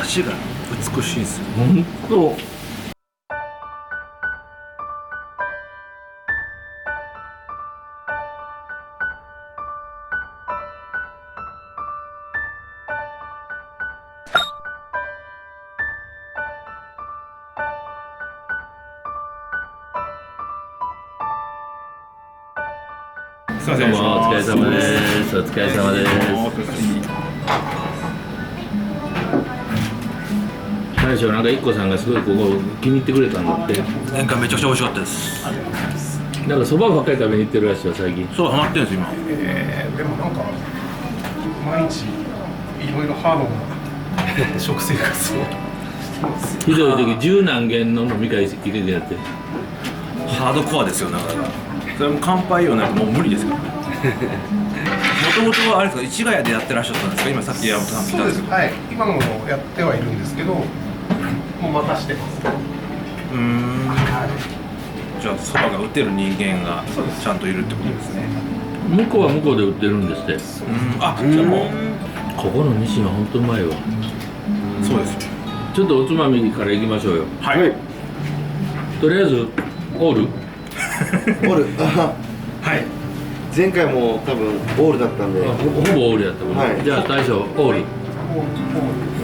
しが美しいですよ。本当。すいません。どうもお疲れ様です。お疲れ様です。大将なんか一個さんがすごいここ気に入ってくれたんだって。年間めちゃくちゃ美味しかったです。なんかそばばっかり食べに行ってるらしいよ最近。そうハマってるんです今。でもなんか毎日いろいろハードな食生活をしてます。ひどい時十何軒の飲み会行けてやって。ハードコアですよだから。それも乾杯よなんかもう無理ですよ。もともとはあれですか市ヶ谷でやってらっしゃったんですか。今さっき山本さん来たんですけど。はい。今もやってはいるんですけど、もうまたしてます。じゃあそばが打てる人間がちゃんといるってことですね。向こうは向こうで売ってるんですって。あじゃあもうここの西は本当うまいわ。そうです。ちょっとおつまみからいきましょうよ。はい。とりあえずオール。オールはい。前回も多分オールだったんで、ほぼオールやったもんね、はいじゃあ大将オール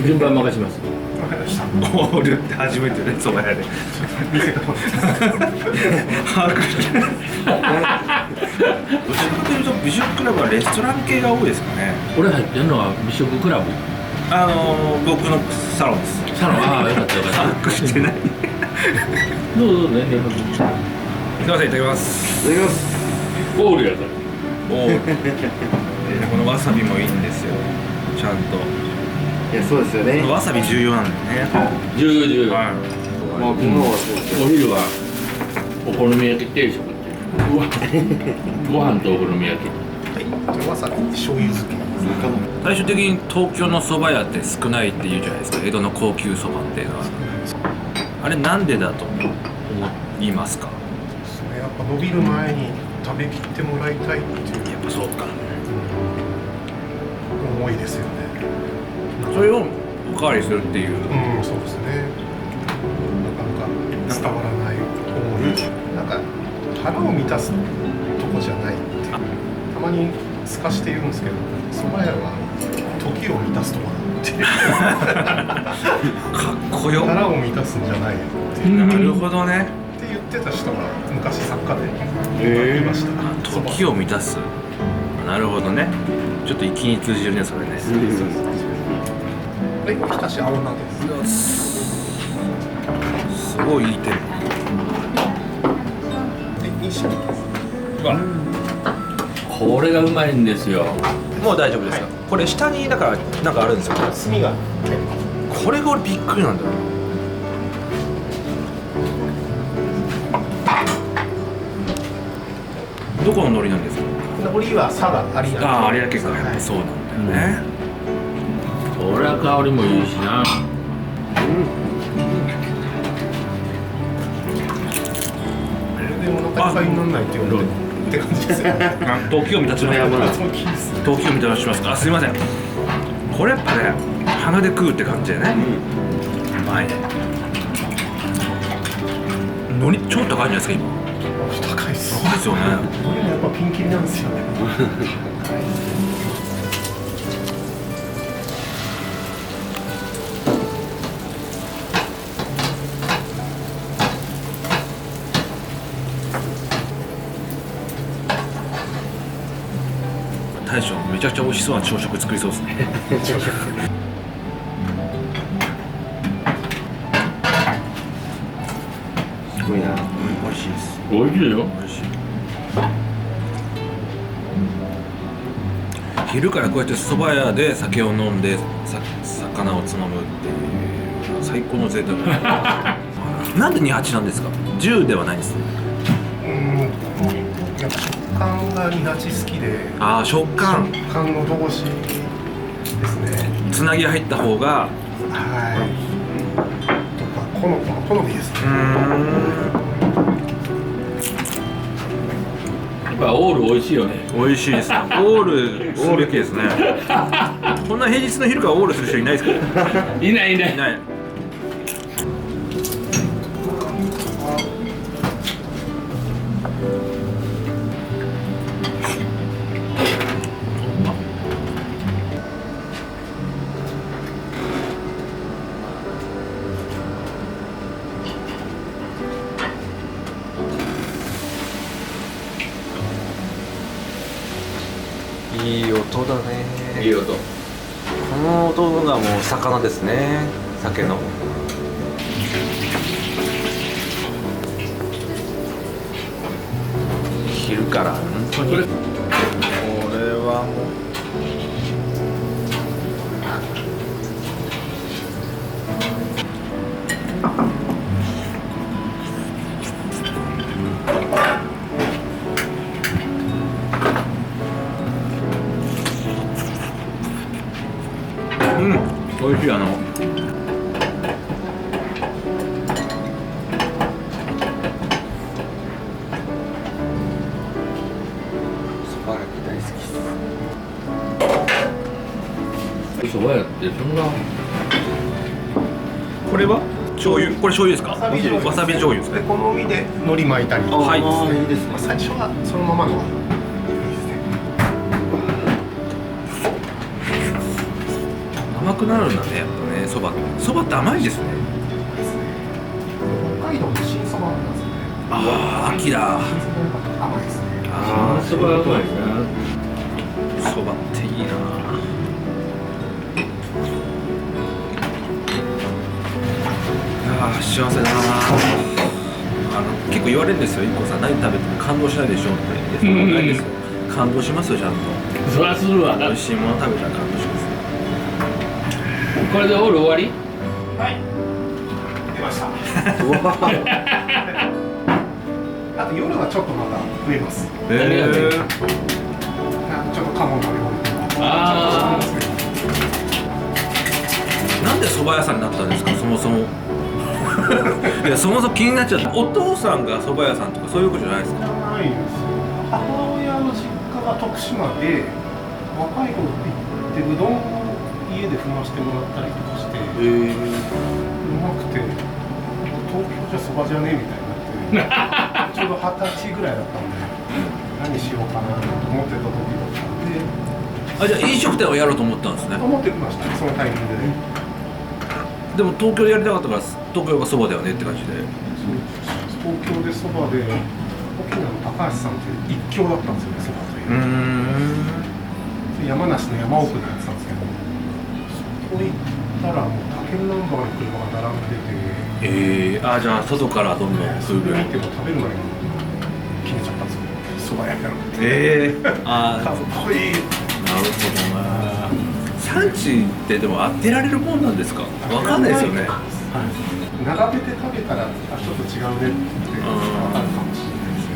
順番任します。わかりました。オールって初めてねそば屋で。把握してない。どちらかというと美食クラブはレストラン系が多いですかね。俺入ってるのは美食クラブ。僕のサロンです。サロン。ああよかったよかった。把握してない。どうぞね。すいませんいただきます。いただきます。オールやから。おーこのわさびもいいんですよちゃんと。いや、そうですよね。わさび重要なんだよね。重要。はい。まあ、昨日はそうですよ。お昼はお好み焼き定食っていう。ご飯とお好み焼き。じゃあわさび醤油漬け。最終的に東京の蕎麦屋って少ないって言うじゃないですか。江戸の高級蕎麦っていうのはあれなんでだと思いますか。それやっぱ伸びる前に食べきってもらいたいっていうやっぱそうか。思いですよね。それをおかわりするっていう。そうですね。なかなか伝わらない思い。なんか腹を満たすとこじゃないっていう。たまに透かして言うんですけど、蕎麦屋は時を満たすとこだっていう。かっこよ。腹を満たすんじゃないっていう。なるほどね。って言ってた人が昔作家でいました。時を満たす。なるほどね。ちょっと粋に通じるねそれね。はい、日田市青菜です。すごいいいテンで、西ポ。わこれがうまいんですよ。もう大丈夫ですか。これ下にだからなんかあるんですよ。炭がこれが俺びっくりなんだよ。どこの海苔なんですか。海苔は佐賀有明。ああ有明か。やっぱそうなんだよね。これは香りもいいしな。でもお腹いっぱいにならないって言われてって感じですよね。時を満たします。そうキース。時を満たしますか。あすいません。これやっぱね鼻で食うって感じでね。うまいね。海苔超高いんじゃないですか今。高いっす。そうですよね。海苔もやっぱピンキリなんですよね。大将めちゃくちゃ美味しそうな朝食作りそうですね。すごいな。美味しいです。美味しいよ。美味しい。昼からこうやって蕎麦屋で酒を飲んで魚をつまむっていう最高の贅沢。なんで28なんですか。10ではないんですね。やっぱ食感が二八好きで。ああ食感。食感の同士ですね。つなぎ入った方が。はい。とか好みですね。っぱオール美味しいよね。美味しいです。オールすべきですね。こんな平日の昼からオールする人いないですから。いないいないいない。いい音だね。いい音。この音がもう魚ですね。酒の。昼から本当に。これはもう。美味しいスパゲティ大好きです。そば屋ってそんな。これは醤油。これ醤油ですか？わさび醤油ですでね。好みで海苔巻いたり、はいあーいいですね。最初はそのままのがいいですね。甘くなるんだね、やっぱね、そば。そばって甘いですね。北海道の新そばなんですよね。ああ、秋だ。新そばの方が甘いですね。あそばうまいな。あ、そばっていいな。ああ、幸せだな。結構言われるんですよ、一個さん、何食べても感動しないでしょって。いや、そんなないですよ。感動しますよ、ちゃんと。そらするわ。美味しいもの食べたら感動します。これでオール終わり？はい。出ました。あと夜はちょっとまた増えます。何が増えるちょっと鴨の料理とか。あなんで蕎麦屋さんになったんですか、そもそも。いや、そもそも気になっちゃった。お父さんが蕎麦屋さんとかそういうことじゃないですか。じゃないですよ。母親の実家が徳島で、若い頃って言ってうどんを家で振らしてもらったりとかして、うまくて、東京じゃそばじゃねえみたいになって、ちょうど20歳ぐらいだったんで、何しようかなと思ってた時だったんで、あ、じゃあ飲食店をやろうと思ったんですね。思ってました、そのタイミングでね。でも東京でやりたかったから東京がそばだよねって感じで。東京でそばで、沖縄の高橋さんっていう一強だったんですよね、そばという。山梨の山奥でやってたんですけど、そこ行ったらもう他県ナンバーの車が並んでて、あ、じゃあ外からどんどんそれ見ても食べる前に決めちゃったんですよ、そば屋やろう。あかっこいい。なるほどな。産地ってでも当てられるもんなんですか？わかんないですよね。並べて食べたら、あ、ちょっと違うねって分かるかもしれないですけ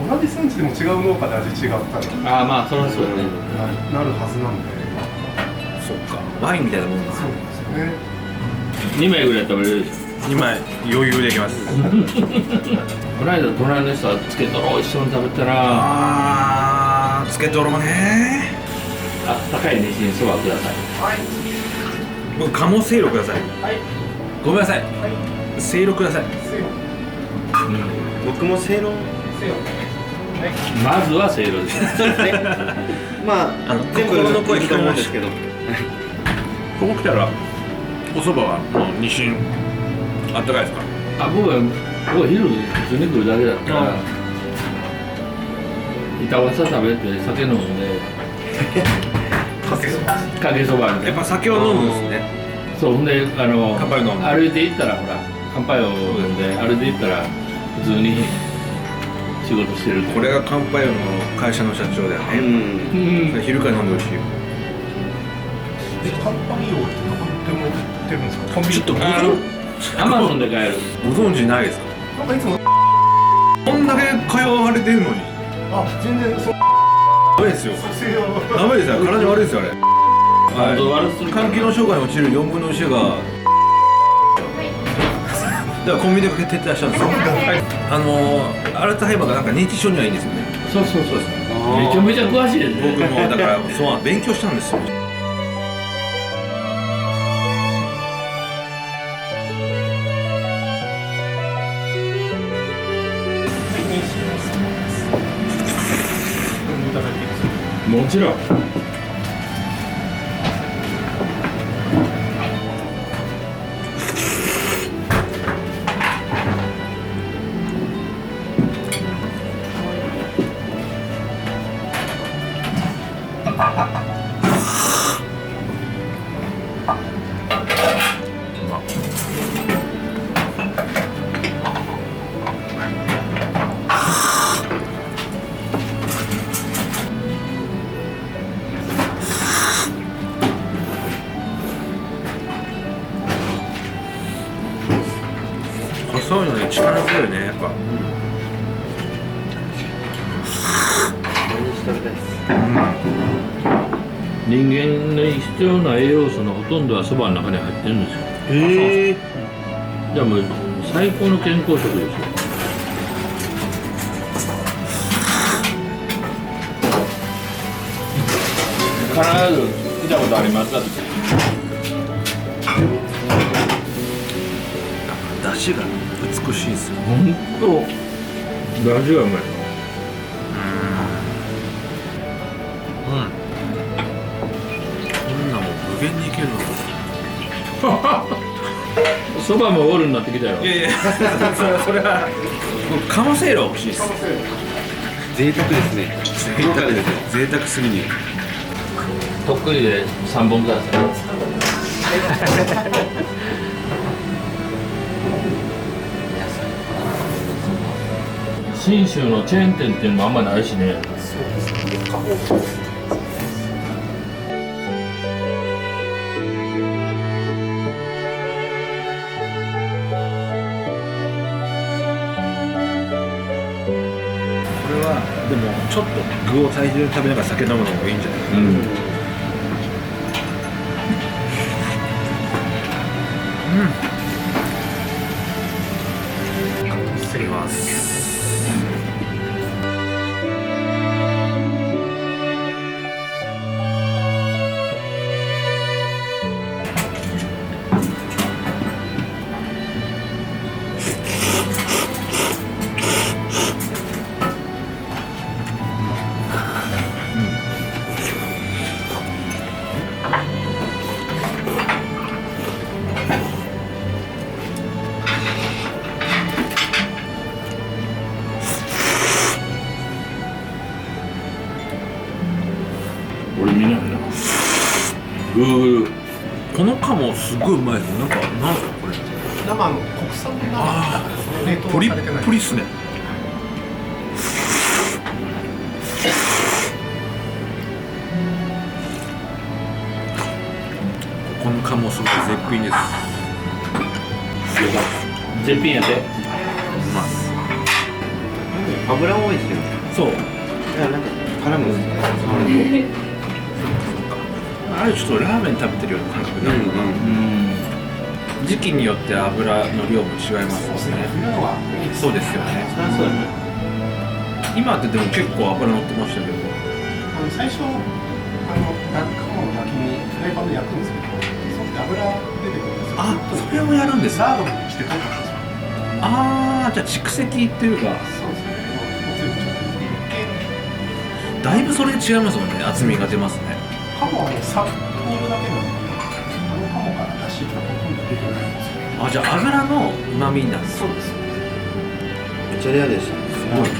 ど、同じ産地でも違う農家で味違ったらあ、まあそりゃそうだね。なるはずなんで、そっか。ワインみたいなもんだ。そうですよね。 2枚ぐらい食べれるでしょ。2枚余裕でいきます。この間隣の人はつけとろ一緒に食べたら、つけとろね。あったかい熱にそばください。僕鴨せいろください。はい。ごめんなさい。せいろください。せよ。僕も正論。せよ。まずはせいろです。まあ全部心の声聞こえましたいいと思うんですけど。ここ来たらお蕎麦はもう日清あったかいですか？あ、僕昼普通に来るだけだったら、板わさ食べて酒飲んでかけそばみたいな。やっぱ酒を飲むんですね。そう、ほんで乾杯を飲む。歩いて行ったらほら乾杯を飲んで歩いて行ったら普通に仕事してる。これが乾杯王の会社の社長だようね。ん。それ昼から飲んでほしいよ。乾杯用ってどこでも売ってるんですか？コンビニちょっとアマゾンで買える。ご存知ないですか？なんかいつも、こんだけ通われてるのにあ、全然そうダメですよ。作成用。ダメですよ。体に悪いですよあれ。本当悪するから肝機能障害に陥る4分の1がだからコンビニで徹底したんですよ。アルツハイマーがなんか認知症にはいいんですよね。そうそうそう。めちゃめちゃ詳しいですね。僕もだからそう勉強したんですよ。もちろん。細いのに力強いねやっぱ。人間に必要な栄養素のほとんどはそばの中に入ってるんですよ。じゃあもう最高の健康食ですよ。必ず見たことありますか？出汁が美しいですよ。本当。味がうまい。こんなもん無限にいけるの。そばもオールになってきたよ。いやいやそれは僕鴨せいろ欲しいです。贅沢ですね。贅沢です。贅沢すぎに。とっくりで3本ください。信州のチェーン店っていうのもあんまないしね。これはでもちょっと具を大量に食べながら酒飲むのもいいんじゃないかな。失礼します。俺見ないな。Google。この鴨すごいうまいです。なんすかこれ。生の国産の生あ冷あ、プリ凍されてないップリっすね。この鴨すごい絶品です。絶品やで。油多いですよね。そう。いやなんか絡むんですよ。あれちょっとラーメン食べてるような感覚になるのかな。時期によって油の量も違いますもんね。そうですよね。そうだね。今ってでも結構油乗ってましたけど、最初鴨の焼きにフライパンで焼くんですけど、その時油出てくるんですよ。あ、それをやるんですか。ラードにして取ったんですよ。ああ、じゃあ蓄積っていうか、そうですね。もう全部ちょっと一見だいぶそれ違いますもんね。厚みが出ますね。鴨はもうさっと通るだけなんで、あの鴨から出汁がほとんど出てないんですよ。あ、じゃあ油の旨味なんです。そうです。めっちゃレアでした。すごい。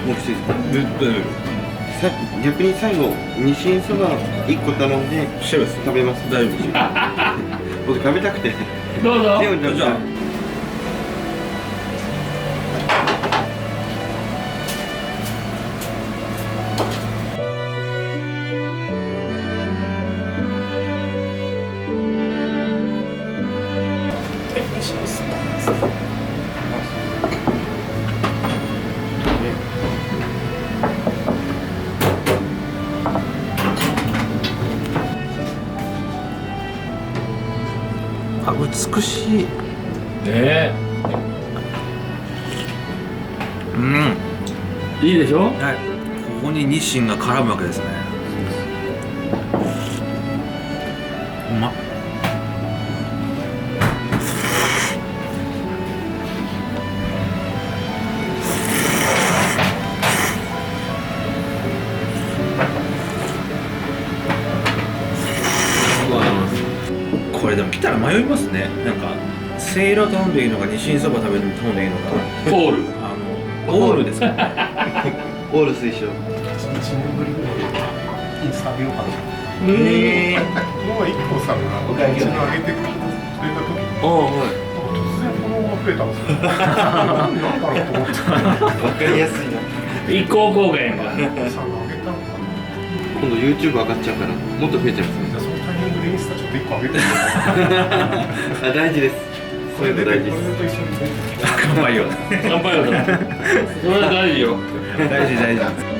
もうきついですか。逆に最後ニシンそば1個頼んで食べます。大丈夫ですよ。僕食べたくて。どうぞ。じゃあ。あ、美しい。ねえ。うん。いいでしょ。はい、ここに日清が絡むわけですね。うまっ。これでも来たら迷いますね。なんかせいろ頼んでいいのか、日清そば食べるの頼んでいいのか。ホール。オールですか。オール推奨。1年ぶりぐらいでインスタあげようかな。ええ。この前 IKKO さんがうちの上げてくれた時にああ、はい。突然フォロワーが増えたんですよ。なんだろうと思って。わかりやすいな。一行高原が。 IKKO さんが上げたのかな。今度 YouTube 上がっちゃうから、もっと増えちゃいますね。じゃあそのタイミングでインスタちょっと1個上げてみよう。あ、大事です。そういうの大事です。これと一緒に乾杯よ。乾杯よ。それは大事よ。大事大事。